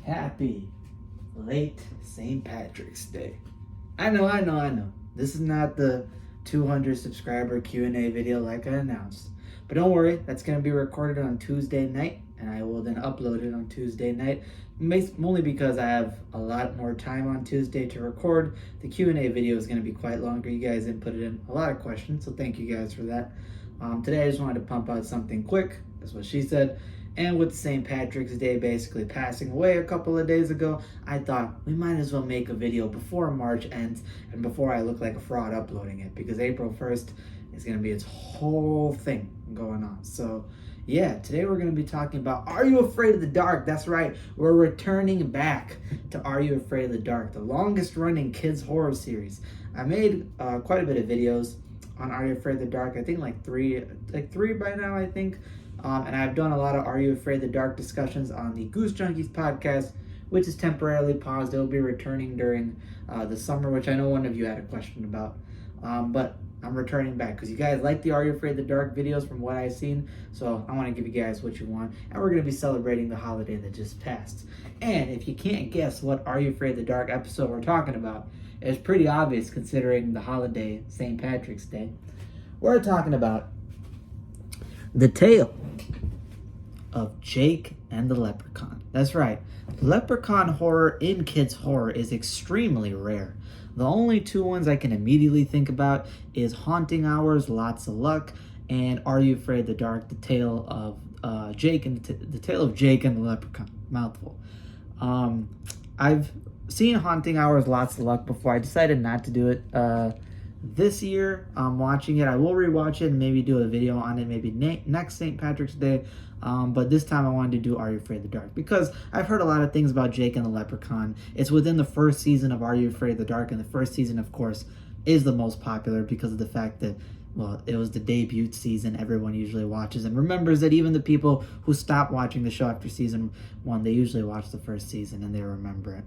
Happy late St. Patrick's Day. I know. This is not the 200 subscriber Q&A video like I announced. But don't worry, that's going to be recorded on Tuesday night, and I will then upload it on Tuesday night, only because I have a lot more time on Tuesday to record. The Q&A video is going to be quite longer. You guys inputted in a lot of questions, so thank you guys for that. Today I just wanted to pump out something quick. That's what she said. And with St. Patrick's Day basically passing away a couple of days ago, I thought we might as well make a video before March ends and before I look like a fraud uploading it, because April 1st is going to be its whole thing going on. So yeah, today we're going to be talking about Are You Afraid of the Dark? That's right, we're returning back to Are You Afraid of the Dark, the longest running kids horror series. I made quite a bit of videos on Are You Afraid of the Dark. I think like three by now, I think. And I've done a lot of Are You Afraid of the Dark discussions on the Goose Junkies podcast, which is temporarily paused. It will be returning during the summer, which I know one of you had a question about. But I'm returning back because you guys like the Are You Afraid of the Dark videos from what I've seen. So I want to give you guys what you want. And we're going to be celebrating the holiday that just passed. And if you can't guess what Are You Afraid of the Dark episode we're talking about, it's pretty obvious considering the holiday, St. Patrick's Day. We're talking about the tale of Jake and the Leprechaun. That's right. Leprechaun horror in kids horror is extremely rare. The only two ones I can immediately think about is Haunting Hours, Lots of Luck, and Are You Afraid of the Dark? The Tale of Jake and the Tale of Jake and the Leprechaun. Mouthful. I've seen Haunting Hours, Lots of Luck before. I decided not to do it this year. Watching it, I will rewatch it and maybe do a video on it maybe next St. Patrick's Day. But this time I wanted to do Are You Afraid of the Dark because I've heard a lot of things about Jake and the Leprechaun. It's within the first season of Are You Afraid of the Dark, and the first season, of course, is the most popular because of the fact that, well, it was the debut season everyone usually watches and remembers that. Even the people who stop watching the show after season 1, they usually watch the first season and they remember it.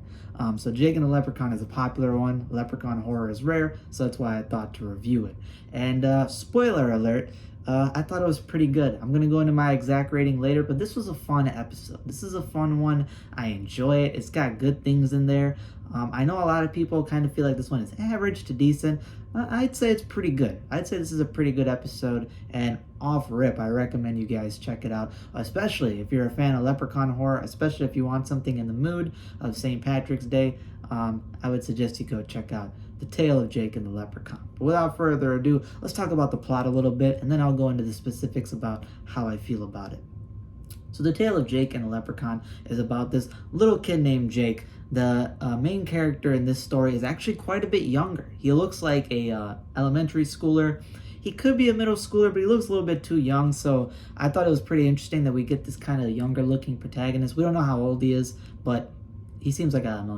So Jake and the Leprechaun is a popular one. Leprechaun horror is rare, so that's why I thought to review it. And spoiler alert, I thought it was pretty good. I'm going to go into my exact rating later, but this was a fun episode. This is a fun one. I enjoy it. It's got good things in there. I know a lot of people kind of feel like this one is average to decent. I'd say it's pretty good. I'd say this is a pretty good episode, and off rip, I recommend you guys check it out, especially if you're a fan of Leprechaun horror, especially if you want something in the mood of St. Patrick's Day. I would suggest you go check out The Tale of Jake and the Leprechaun. But without further ado, let's talk about the plot a little bit, and then I'll go into the specifics about how I feel about it. So The Tale of Jake and the Leprechaun is about this little kid named Jake. The main character in this story is actually quite a bit younger. He looks like a elementary schooler. He could be a middle schooler, but he looks a little bit too young, so I thought it was pretty interesting that we get this kind of younger looking protagonist. We don't know how old he is, but he seems like an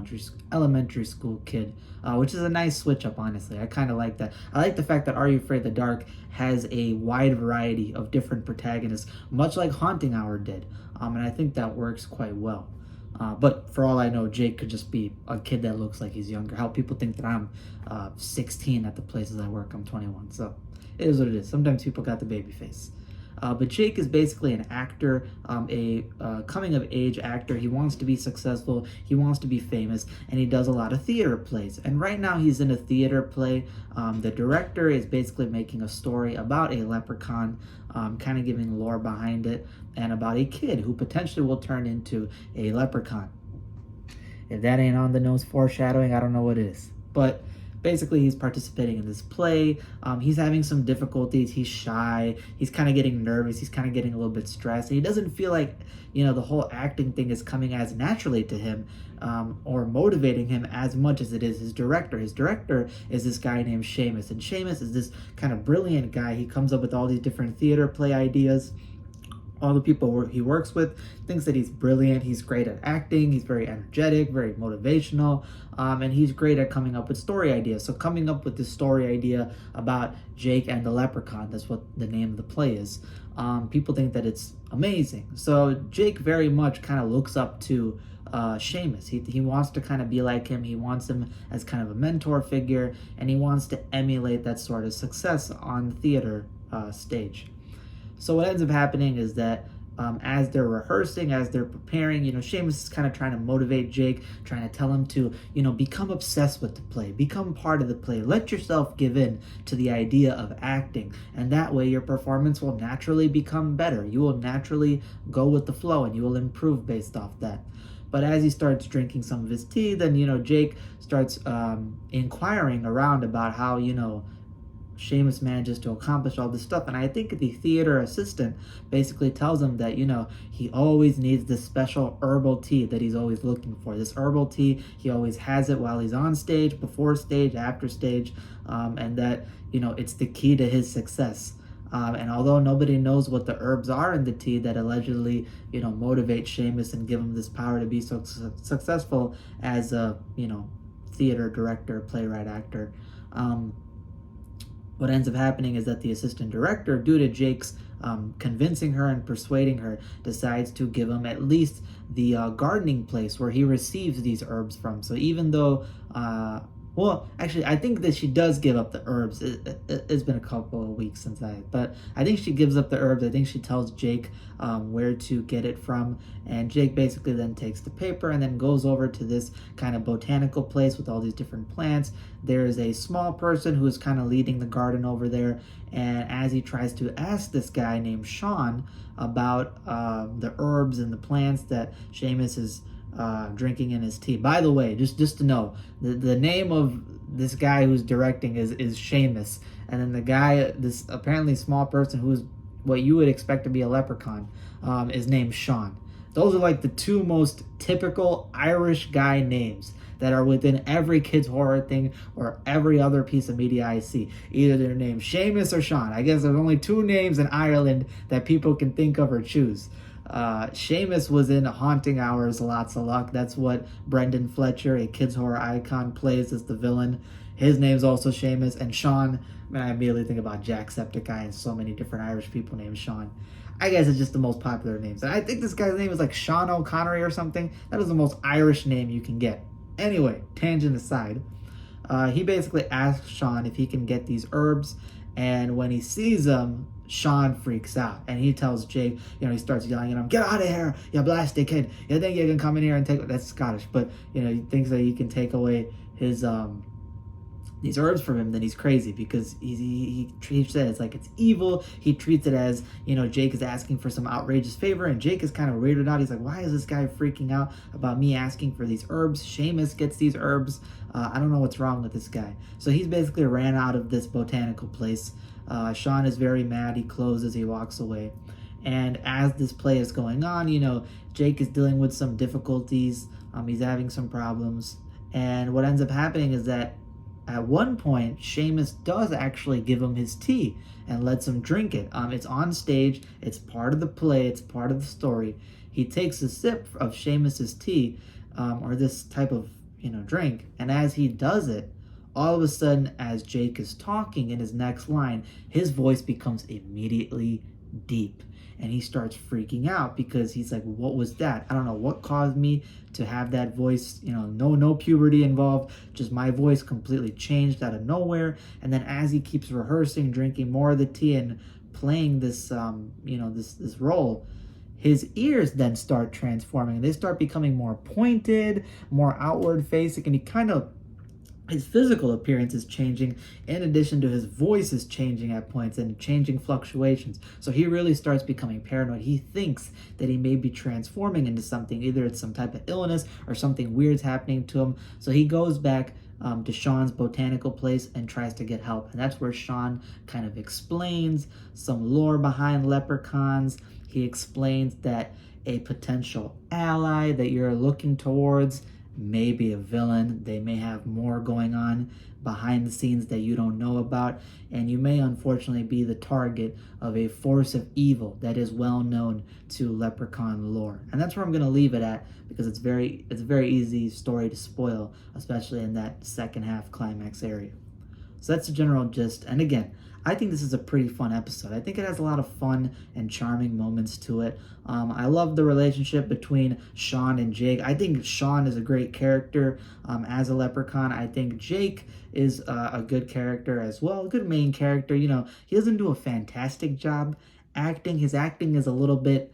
elementary school kid, which is a nice switch up, honestly. I kind of like that. I like the fact that Are You Afraid of the Dark has a wide variety of different protagonists, much like Haunting Hour did, and I think that works quite well. But for all I know, Jake could just be a kid that looks like he's younger. How people think that I'm 16 at the places I work. I'm 21, so it is what it is. Sometimes people got the baby face. But Jake is basically an actor, a coming-of-age actor. He wants to be successful, he wants to be famous, and he does a lot of theater plays. And right now he's in a theater play. The director is basically making a story about a leprechaun, kind of giving lore behind it, and about a kid who potentially will turn into a leprechaun. If that ain't on the nose foreshadowing, I don't know what is. But basically, he's participating in this play. He's having some difficulties. He's shy. He's kind of getting nervous. He's kind of getting a little bit stressed. He doesn't feel like, the whole acting thing is coming as naturally to him or motivating him as much as it is his director. His director is this guy named Seamus. And Seamus is this kind of brilliant guy. He comes up with all these different theater play ideas. All the people he works with thinks that he's brilliant. He's great at acting. He's very energetic, very motivational, and he's great at coming up with story ideas. So coming up with this story idea about Jake and the Leprechaun, that's what the name of the play is, people think that it's amazing. So Jake very much kind of looks up to Seamus. He wants to kind of be like him. He wants him as kind of a mentor figure, and he wants to emulate that sort of success on the theater stage. So what ends up happening is that as they're rehearsing, as they're preparing, Seamus is kind of trying to motivate Jake, trying to tell him to, become obsessed with the play, become part of the play, let yourself give in to the idea of acting, and that way your performance will naturally become better. You will naturally go with the flow, and you will improve based off that. But as he starts drinking some of his tea, then, Jake starts inquiring around about how, Seamus manages to accomplish all this stuff. And I think the theater assistant basically tells him that, he always needs this special herbal tea that he's always looking for. This herbal tea, he always has it while he's on stage, before stage, after stage, and that, it's the key to his success. And although nobody knows what the herbs are in the tea that allegedly, motivate Seamus and give him this power to be so successful as a, theater director, playwright, actor, what ends up happening is that the assistant director, due to Jake's convincing her and persuading her, decides to give him at least the gardening place where he receives these herbs from. So even though, well, actually, I think that she does give up the herbs. It's been a couple of weeks but I think she gives up the herbs. I think she tells Jake where to get it from, and Jake basically then takes the paper and then goes over to this kind of botanical place with all these different plants. There is a small person who is kind of leading the garden over there, and as he tries to ask this guy named Sean about the herbs and the plants that Seamus is drinking in his tea. By the way, just to know, the name of this guy who's directing is Seamus, and then the guy, this apparently small person who is what you would expect to be a leprechaun, is named Sean. Those are like the two most typical Irish guy names that are within every kid's horror thing or every other piece of media I see. Either they're named Seamus or Sean. I guess there's only two names in Ireland that people can think of or choose. Seamus was in Haunting Hours, Lots of Luck. That's what Brendan Fletcher, a kids horror icon, plays as the villain. His name's also Seamus. And Sean, man, I immediately think about Jacksepticeye and so many different Irish people named Sean. I guess it's just the most popular names. And I think this guy's name is like Sean O'Connery or something. That is the most Irish name you can get. Anyway, tangent aside, he basically asks Sean if he can get these herbs, and when he sees them, Sean freaks out, and he tells Jake, he starts yelling at him, "Get out of here, you blasted kid. You think you can come in here and take," that's Scottish, but, he thinks that he can take away his, these herbs from him, then he's crazy, because he treats it as like it's evil. He treats it as, Jake is asking for some outrageous favor, and Jake is kind of weirded out. He's like, why is this guy freaking out about me asking for these herbs? Seamus gets these herbs. I don't know what's wrong with this guy. So he's basically ran out of this botanical place. Sean is very mad. He closes, he walks away. And as this play is going on, Jake is dealing with some difficulties. He's having some problems. And what ends up happening is that at one point, Seamus does actually give him his tea and lets him drink it. It's on stage. It's part of the play. It's part of the story. He takes a sip of Seamus's tea, or this type of, drink. And as he does it, all of a sudden, as Jake is talking in his next line, his voice becomes immediately deep. And he starts freaking out because he's like, what was that? I don't know what caused me to have that voice, no puberty involved, just my voice completely changed out of nowhere. And then as he keeps rehearsing, drinking more of the tea and playing this, this role, his ears then start transforming. They start becoming more pointed, more outward facing, and his physical appearance is changing, in addition to his voice is changing at points and changing fluctuations. So he really starts becoming paranoid. He thinks that he may be transforming into something. Either it's some type of illness or something weird's happening to him. So he goes back to Sean's botanical place and tries to get help. And that's where Sean kind of explains some lore behind leprechauns. He explains that a potential ally that you're looking towards may be a villain. They may have more going on behind the scenes that you don't know about, and you may unfortunately be the target of a force of evil that is well known to leprechaun lore. And that's where I'm going to leave it at, because it's a very easy story to spoil, especially in that second half climax area. So that's the general gist. And again, I think this is a pretty fun episode. I think it has a lot of fun and charming moments to it. I love the relationship between Sean and Jake. I think Sean is a great character as a leprechaun. I think Jake is a good character as well, a good main character. He doesn't do a fantastic job acting. His acting is a little bit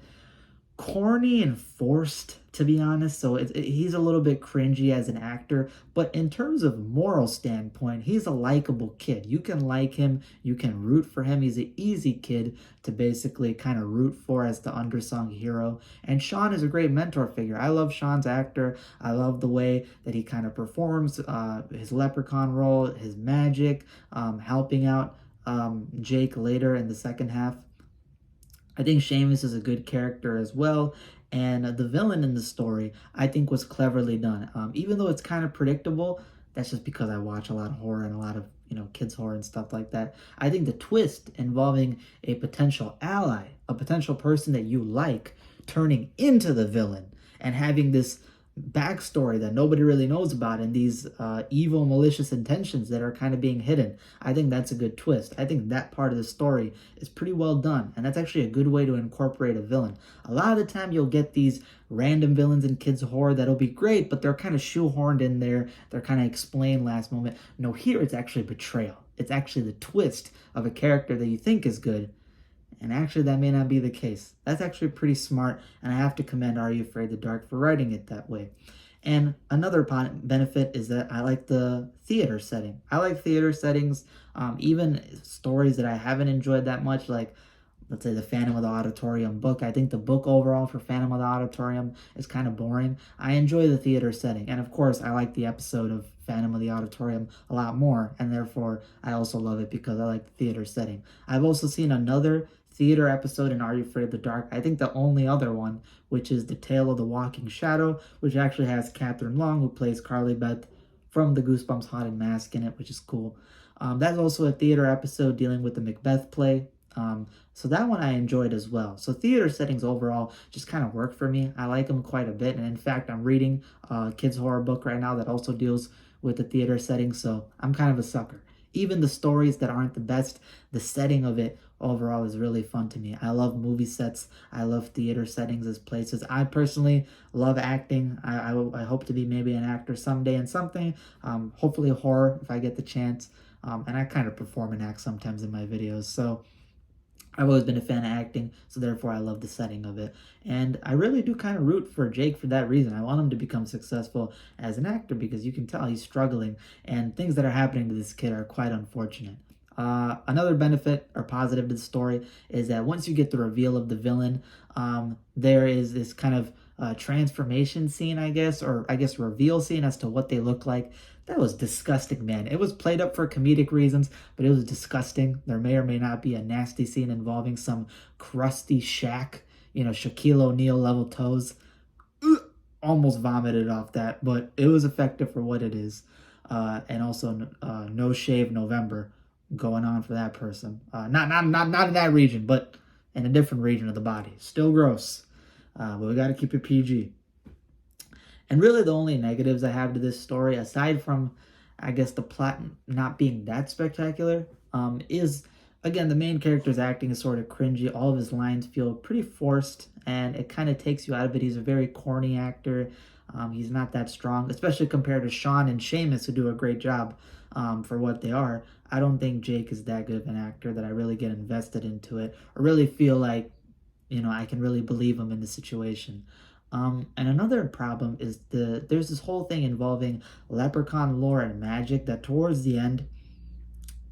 corny and forced, to be honest. So he's a little bit cringy as an actor, but in terms of moral standpoint, he's a likable kid. You can like him, you can root for him. He's an easy kid to basically kind of root for as the undersung hero. And Sean is a great mentor figure. I love Sean's actor. I love the way that he kind of performs his Leprechaun role, his magic, helping out Jake later in the second half. I think Seamus is a good character as well. And the villain in the story, I think, was cleverly done. Even though it's kind of predictable, that's just because I watch a lot of horror and a lot of, kids horror and stuff like that. I think the twist involving a potential ally, a potential person that you like, turning into the villain and having this backstory that nobody really knows about and these evil, malicious intentions that are kind of being hidden. I think that's a good twist. I think that part of the story is pretty well done, and that's actually a good way to incorporate a villain. A lot of the time you'll get these random villains in kids horror that'll be great, but they're kind of shoehorned in there. They're kind of explained last moment. No, here it's actually betrayal. It's actually the twist of a character that you think is good, and actually, that may not be the case. That's actually pretty smart, and I have to commend Are You Afraid of the Dark for writing it that way. And another benefit is that I like the theater setting. I like theater settings, even stories that I haven't enjoyed that much, like, let's say, the Phantom of the Auditorium book. I think the book overall for Phantom of the Auditorium is kind of boring. I enjoy the theater setting. And of course, I like the episode of Phantom of the Auditorium a lot more, and therefore, I also love it because I like the theater setting. I've also seen another theater episode in Are You Afraid of the Dark? I think the only other one, which is The Tale of the Walking Shadow, which actually has Catherine Long, who plays Carly Beth from the Goosebumps Haunted Mask in it, which is cool. That's also a theater episode dealing with the Macbeth play. So that one I enjoyed as well. So theater settings overall just kind of work for me. I like them quite a bit. And in fact, I'm reading a kids horror book right now that also deals with the theater setting. So I'm kind of a sucker. Even the stories that aren't the best, the setting of it overall is really fun to me. I love movie sets. I love theater settings as places. I personally love acting. I hope to be maybe an actor someday in something. Hopefully horror if I get the chance. And I kind of perform and act sometimes in my videos. So I've always been a fan of acting, so therefore I love the setting of it. And I really do kind of root for Jake for that reason. I want him to become successful as an actor because you can tell he's struggling, and things that are happening to this kid are quite unfortunate. Another benefit or positive to the story is that once you get the reveal of the villain, there is this kind of transformation scene, I guess reveal scene as to what they look like. That was disgusting, man. It was played up for comedic reasons, but it was disgusting. There may or may not be a nasty scene involving some crusty Shaq, Shaquille O'Neal level toes. Almost vomited off that, but it was effective for what it is. And also No Shave November going on for that person. Not in that region, but in a different region of the body. Still gross. But we got to keep it PG. And really the only negatives I have to this story, aside from, I guess, the plot not being that spectacular, is, again, the main character's acting is sort of cringy. All of his lines feel pretty forced, and it kind of takes you out of it. He's a very corny actor. He's not that strong, especially compared to Sean and Seamus, who do a great job for what they are. I don't think Jake is that good of an actor that I really get invested into it, or really feel like, I can really believe him in the situation. And another problem is there's this whole thing involving Leprechaun lore and magic that towards the end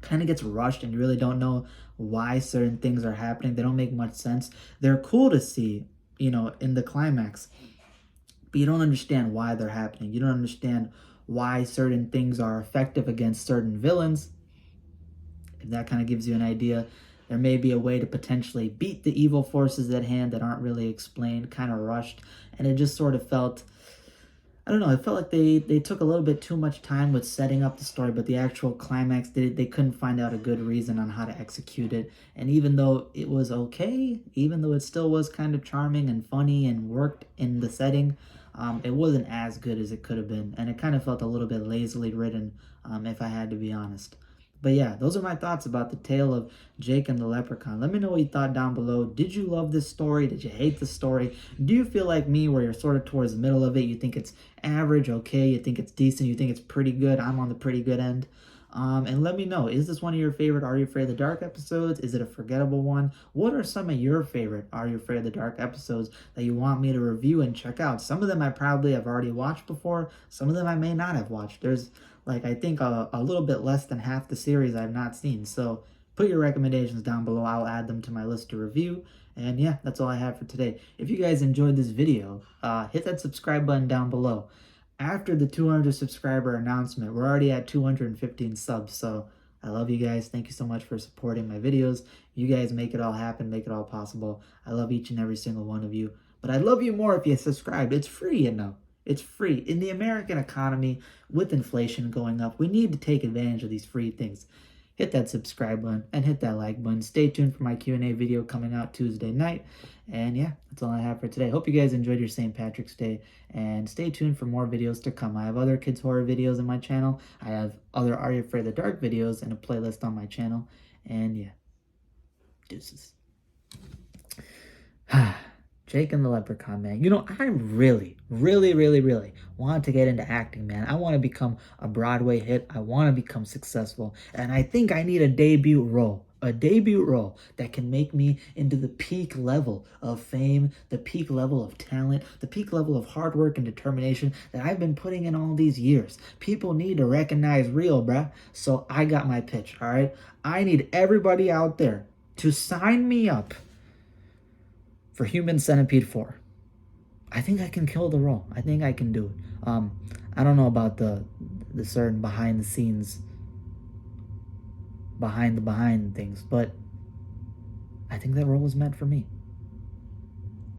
kind of gets rushed, and you really don't know why certain things are happening. They don't make much sense. They're cool to see, in the climax, but you don't understand why they're happening. You don't understand why certain things are effective against certain villains. If that kind of gives you an idea, there may be a way to potentially beat the evil forces at hand that aren't really explained, kind of rushed. And it just sort of felt, I don't know, it felt like they took a little bit too much time with setting up the story, but the actual climax, they couldn't find out a good reason on how to execute it. And even though it was okay, even though it still was kind of charming and funny and worked in the setting, it wasn't as good as it could have been. And it kind of felt a little bit lazily written, if I had to be honest. But yeah, those are my thoughts about the tale of Jake and the Leprechaun. Let me know what you thought down below. Did you love this story? Did you hate the story? Do you feel like me where you're sort of towards the middle of it? You think it's average, okay? You think it's decent? You think it's pretty good? I'm on the pretty good end. And let me know, is this one of your favorite Are You Afraid of the Dark episodes? Is it a forgettable one? What are some of your favorite Are You Afraid of the Dark episodes that you want me to review and check out? Some of them I probably have already watched before. Some of them I may not have watched. There's, like, I think a little bit less than half the series I've not seen. So put your recommendations down below. I'll add them to my list to review. And yeah, that's all I have for today. If you guys enjoyed this video, hit that subscribe button down below. After the 200 subscriber announcement, we're already at 215 subs. So I love you guys. Thank you so much for supporting my videos. You guys make it all happen, make it all possible. I love each and every single one of you. But I'd love you more if you subscribed. It's free, you know. It's free. In the American economy, with inflation going up, we need to take advantage of these free things. Hit that subscribe button and hit that like button. Stay tuned for my Q&A video coming out Tuesday night. And yeah, that's all I have for today. Hope you guys enjoyed your St. Patrick's Day. And stay tuned for more videos to come. I have other kids' horror videos on my channel. I have other Are You Afraid of the Dark videos and a playlist on my channel. And yeah, deuces. Jake and the Leprechaun, man. You know, I really want to get into acting, man. I want to become a Broadway hit. I want to become successful. And I think I need a debut role. A debut role that can make me into the peak level of fame, the peak level of talent, the peak level of hard work and determination that I've been putting in all these years. People need to recognize real, bruh. So I got my pitch, all right? I need everybody out there to sign me up for Human Centipede 4. I think I can kill the role. I think I can do it. I don't know about the certain behind the scenes, behind things, but I think that role is meant for me.